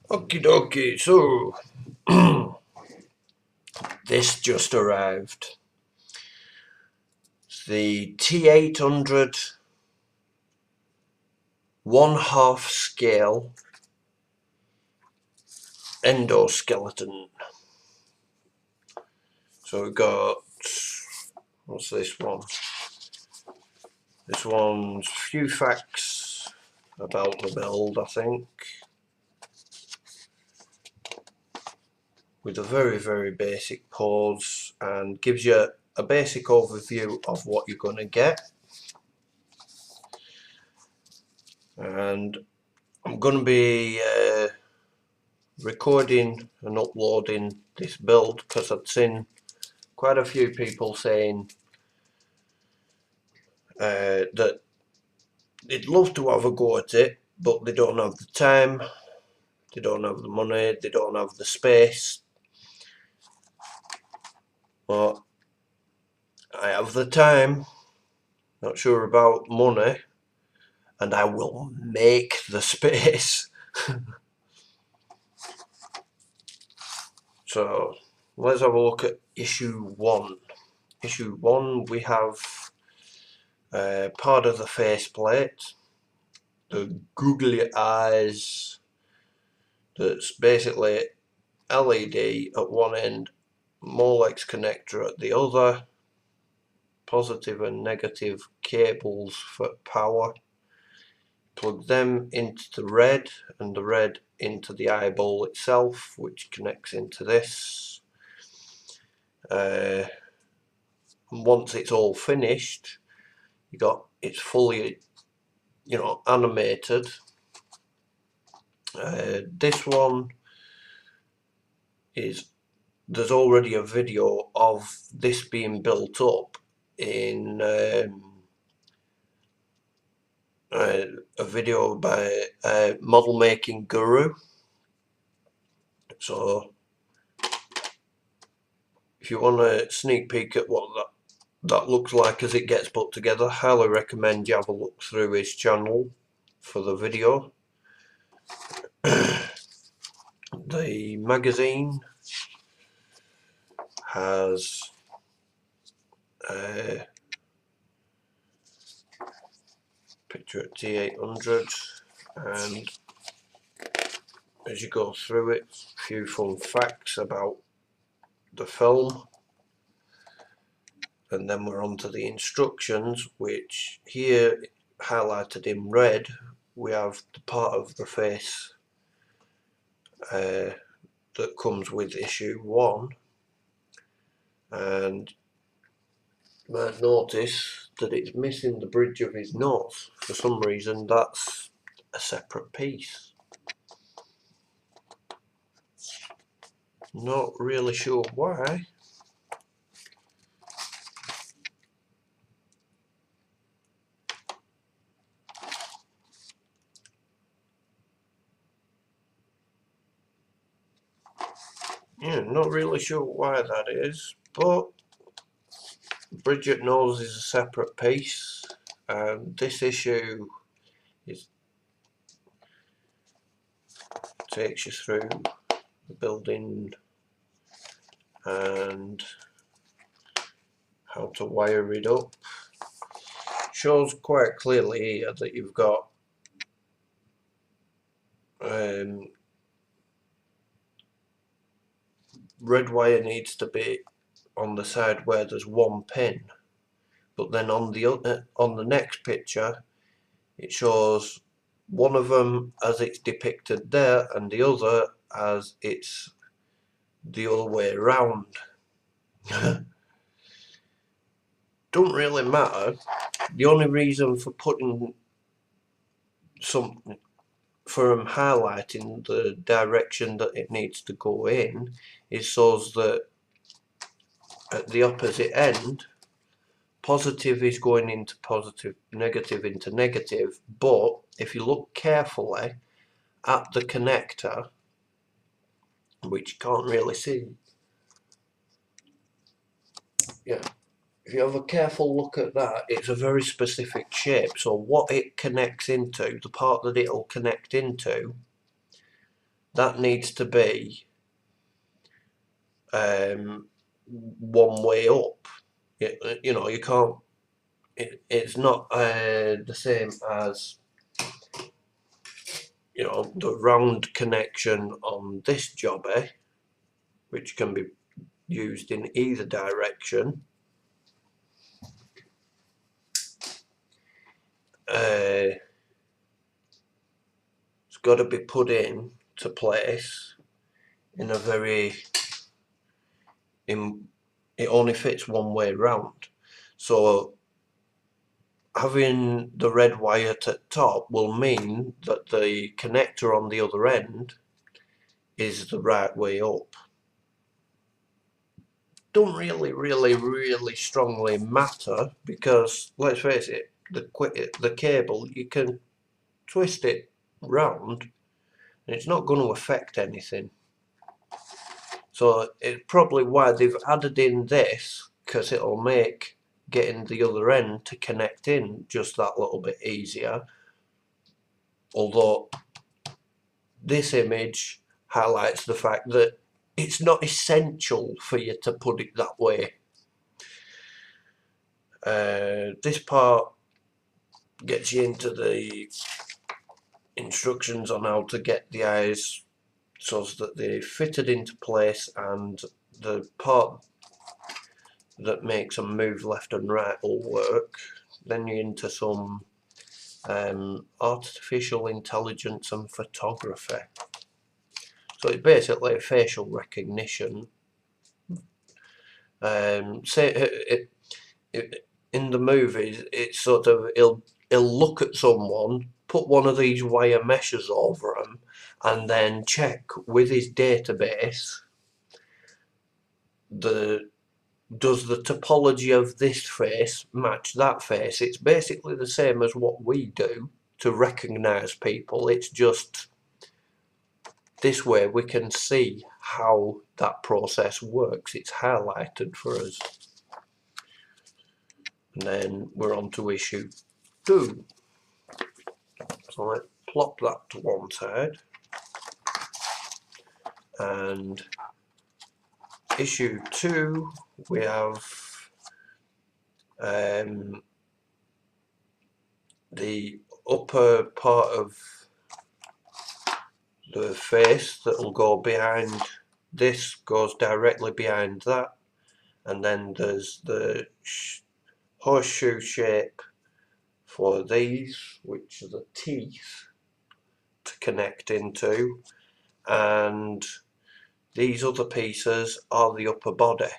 Okie dokie, so this just arrived. It's the T-800 1/2 scale endoskeleton. So we've got, what's this one? This one's a few facts about the build, I think, with a very basic pose, and gives you a basic overview of what you're going to get. And I'm going to be recording and uploading this build because I've seen quite a few people saying that they'd love to have a go at it, but they don't have the time, they don't have the money, they don't have the space. But I have the time, not sure about money, and I will make the space. So let's have a look at issue 1. Issue 1, we have part of the faceplate, the googly eyes, that's basically LED at one end, Molex connector at the other, positive and negative cables for power. Plug them into the red, and the red into the eyeball itself, which connects into this. And once it's all finished, it's fully, animated. This one is, there's already a video of this being built up in a video by a model making guru. So if you want a sneak peek at what that looks like as it gets put together, highly recommend you have a look through his channel for the video. The magazine has a picture of T-800, and as you go through it, a few fun facts about the film, and then we're on to the instructions, which here highlighted in red we have the part of the face that comes with issue 1, and you might notice that it's missing the bridge of his nose. For some reason that's a separate piece. Not really sure why. Yeah, not really sure why that is, but Bridget knows is a separate piece, and this issue takes you through the building and how to wire it up. Shows quite clearly here that you've got red wire needs to be on the side where there's one pin, but then on the next picture it shows one of them as it's depicted there and the other as it's the other way around. Don't really matter. The only reason for putting for highlighting the direction that it needs to go in is so that at the opposite end, positive is going into positive, negative into negative, but if you look carefully at the connector, which you can't really see, yeah, if you have a careful look at that, it's a very specific shape. So what it connects into, the part that it'll connect into, that needs to be one way up. You know, you can't. It's not the same as, you know, the round connection on this jobby, which can be used in either direction. It's got to be put in to place in a very it only fits one way round, so having the red wire at the top will mean that the connector on the other end is the right way up. Don't really strongly matter, because let's face it, the cable, you can twist it round and it's not going to affect anything. So it's probably why they've added in this, because it'll make getting the other end to connect in just that little bit easier. Although this image highlights the fact that it's not essential for you to put it that way. This part gets you into the instructions on how to get the eyes so that they're fitted into place, and the part that makes them move left and right will work. Then you're into some artificial intelligence and photography. So it's basically facial recognition. In the movies, it's sort of, he'll look at someone, put one of these wire meshes over them, and then check with his database does the topology of this face match that face. It's basically the same as what we do to recognise people. It's just this way we can see how that process works. It's highlighted for us. And then we're on to issue 2. So let's plop that to one side. And issue 2, we have the upper part of the face that will go behind this, goes directly behind that, and then there's the horseshoe shape for these, which are the teeth to connect into, and these other pieces are the upper body,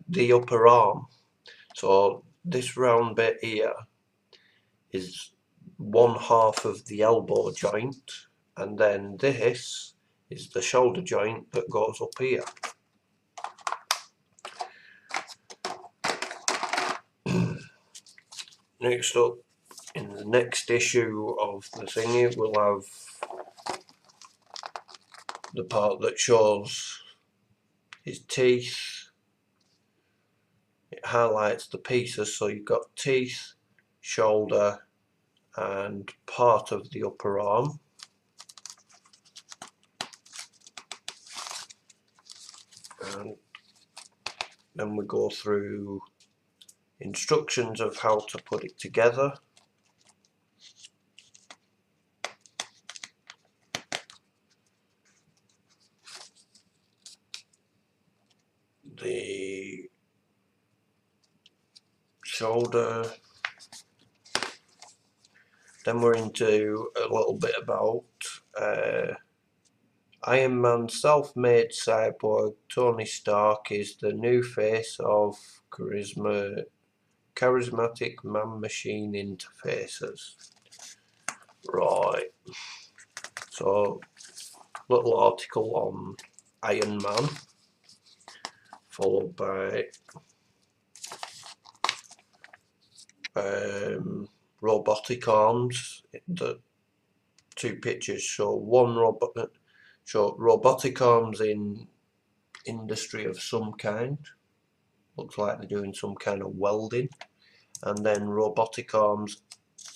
the upper arm. So this round bit here is one half of the elbow joint, and then this is the shoulder joint that goes up here. Next up, in the next issue of the thingy, we'll have the part that shows his teeth. It highlights the pieces, so you've got teeth, shoulder, and part of the upper arm. And then we go through instructions of how to put it together. The shoulder. Then we're into a little bit about Iron Man, self-made cyborg Tony Stark is the new face of charismatic man-machine interfaces. Right, so little article on Iron Man, followed by robotic arms. The 2 pictures show robotic arms in industry of some kind. Looks like they're doing some kind of welding. And then robotic arms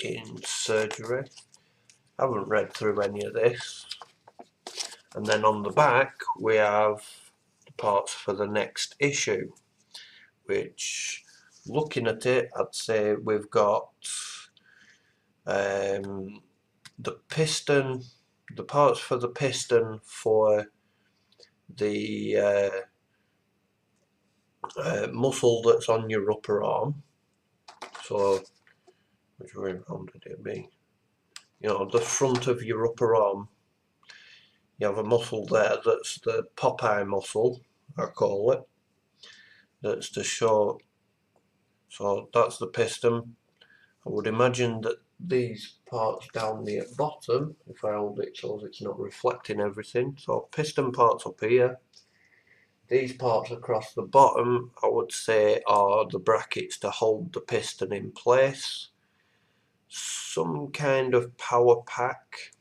in surgery. I haven't read through any of this. And then on the back we have the parts for the next issue, which, looking at it, I'd say we've got the piston, the parts for the piston for the muscle that's on your upper arm. So, which way round did it be? You know, the front of your upper arm, you have a muscle there that's the Popeye muscle, I call it. That's to show, so that's the piston. I would imagine that these parts down the bottom, if I hold it so it's not reflecting everything, so piston parts up here. These parts across the bottom, I would say, are the brackets to hold the piston in place. Some kind of power pack,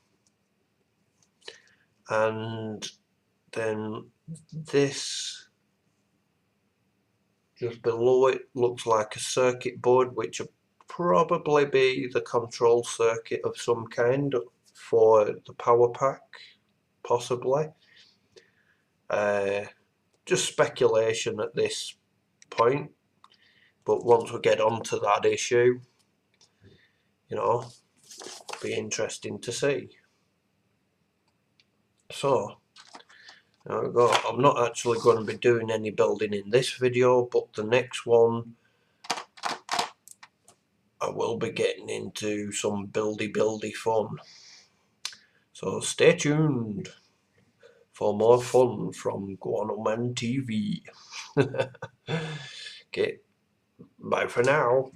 and then this just below it looks like a circuit board, which will probably be the control circuit of some kind for the power pack, possibly. Just speculation at this point, but once we get onto that issue, you know, be interesting to see. So there we go. I'm not actually going to be doing any building in this video, but the next one I will be getting into some buildy fun. So stay tuned for more fun from Guanoman TV. Okay, bye for now.